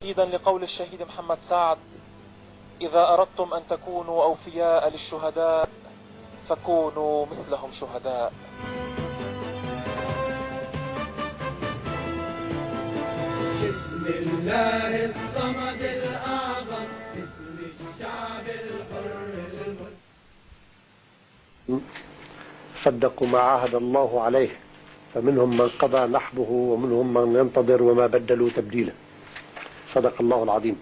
تأكيدا لقول الشهيد محمد سعد: إذا أردتم أن تكونوا أوفياء للشهداء فكونوا مثلهم شهداء. بسم الله الصمد الأعظم، باسم الشعب الحر المسلم. صدقوا ما عاهد الله عليه، فمنهم من قضى نحبه ومنهم من ينتظر وما بدلوا تبديلا. صدق الله العظيم.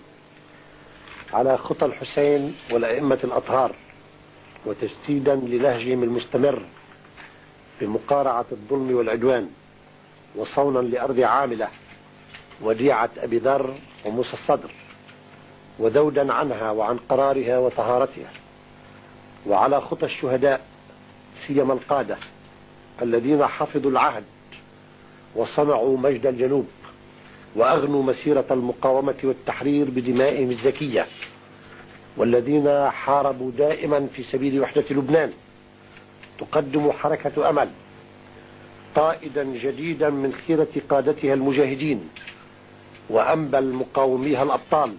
على خطى الحسين والأئمة الأطهار، وتجسيدا لنهجهم المستمر بمقارعة الظلم والعدوان، وصونا لأرض عاملة وديعة أبي ذر وموسى الصدر، وذودا عنها وعن قرارها وطهارتها، وعلى خطى الشهداء سيما القادة الذين حفظوا العهد وصنعوا مجد الجنوب وأغنوا مسيرة المقاومة والتحرير بدمائهم الزكية، والذين حاربوا دائما في سبيل وحدة لبنان. تقدم حركة أمل قائدا جديدا من خيرة قادتها المجاهدين وأنبل مقاوميها الأبطال،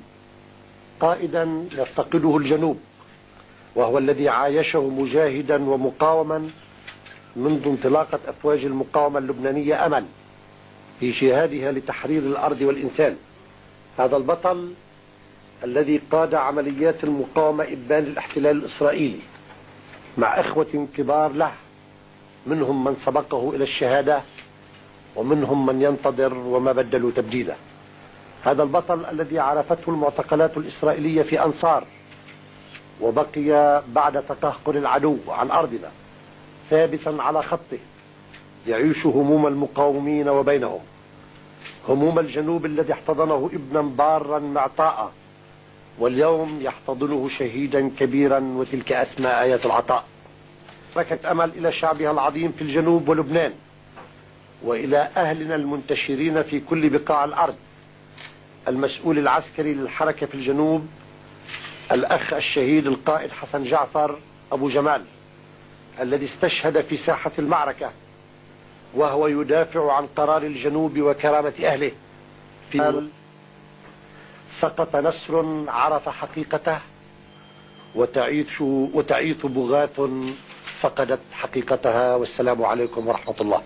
قائدا يفتقده الجنوب، وهو الذي عايشه مجاهدا ومقاوما منذ انطلاقة أفواج المقاومة اللبنانية أمل في جهادها لتحرير الأرض والإنسان. هذا البطل الذي قاد عمليات المقاومة إبان الاحتلال الإسرائيلي مع إخوة كبار له، منهم من سبقه إلى الشهادة ومنهم من ينتظر وما بدلوا تبديلا. هذا البطل الذي عرفته المعتقلات الإسرائيلية في أنصار، وبقي بعد تقهقر العدو عن أرضنا ثابتا على خطه، يعيش هموم المقاومين وبينهم، هموم الجنوب الذي احتضنه ابنا بارا معطاء، واليوم يحتضنه شهيدا كبيرا، وتلك أسمى آيات العطاء. حركة أمل إلى شعبها العظيم في الجنوب ولبنان، وإلى أهلنا المنتشرين في كل بقاع الأرض. المسؤول العسكري للحركة في الجنوب الأخ الشهيد القائد حسن جعفر أبو جمال، الذي استشهد في ساحة المعركة وهو يدافع عن قرار الجنوب وكرامة أهله. في سقط نسر عرف حقيقته، وتعيث بغاة فقدت حقيقتها. والسلام عليكم ورحمة الله.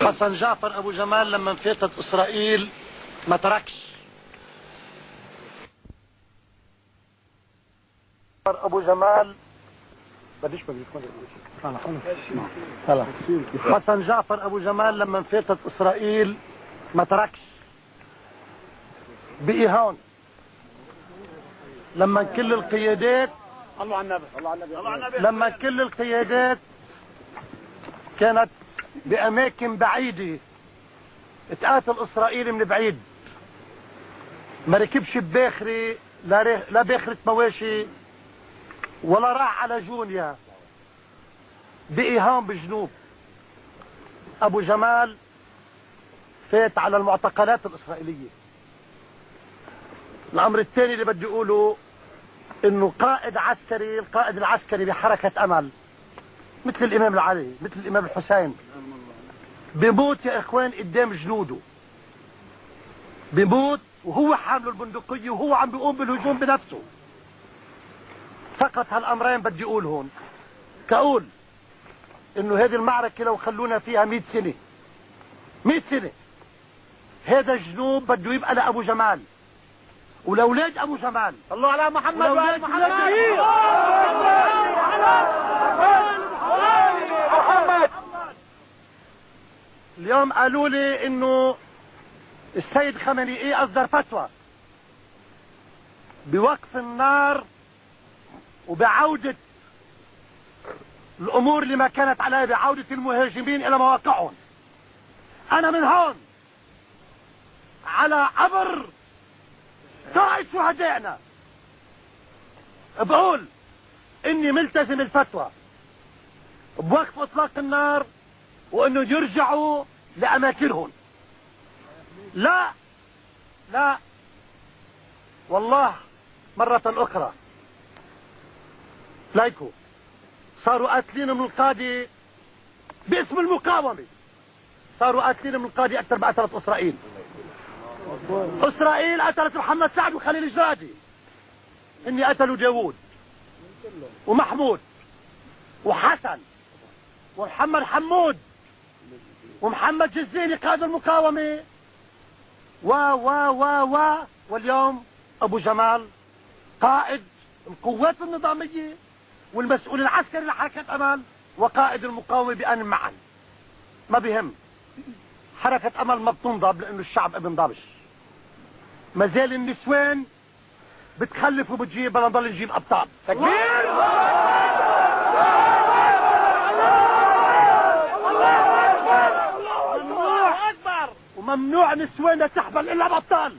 حسن جعفر أبو جمال لما انفاتت إسرائيل ما تركش. أبو جمال حسن جعفر أبو جمال لما انفاتت إسرائيل ما تركش، بقي هون لما كل القيادات الله على النبي الله على النبي الله على النبي لما كل القيادات كانت بأماكن بعيدة اتقاتل اسرائيلي من بعيد، ما ركبش بباخري لا باخرة مواشي ولا راح على جونيا، بقي هون بالجنوب. ابو جمال فات على المعتقلات الاسرائيلية. الامر الثاني اللي بدي اقوله انه قائد عسكري، القائد العسكري بحركة امل مثل الامام العلي، مثل الامام الحسين، بيموت يا اخوان قدام جنوده، بيموت وهو حامل البندقية وهو عم بيقوم بالهجوم بنفسه. فقط هالامرين بدي اقول هون، كقول انه هذه المعركة لو خلونا فيها 100 سنة 100 سنة هذا الجنوب بده يبقى لابو جمال ولأولاد ابو جمال. صلوا على محمد وآل محمد. اليوم قالوا لي انه السيد خامنئي اصدر فتوى بوقف النار وبعودة الامور لما كانت عليها، بعودة المهاجمين الى مواقعهم. انا من هون على عبر قائد شهدائنا بقول اني ملتزم الفتوى بوقف اطلاق النار وانه يرجعوا لاماكنهم. لا لا والله مرة اخرى لايكو صاروا قاتلين من القادة باسم المقاومة، صاروا قاتلين من القادة اكثر ما قتلت اسرائيل. اسرائيل قتلت محمد سعد وخليل الجرادي، اني قتلوا داوود ومحمود وحسن ومحمد حمود ومحمد جزيني قائد المقاومة واليوم ابو جمال قائد القوات النظامية والمسؤول العسكري لحركة امل وقائد المقاومة بآن معا. ما بهم، حركة امل ما بتنضب لانه الشعب ابن ضبش. ما زال النسوان بتخلف وبتجيب، بدنا نضل نجيب ابطال. تكبير ممنوع اكبر، وممنوع نسواننا تحبل الا بابطال.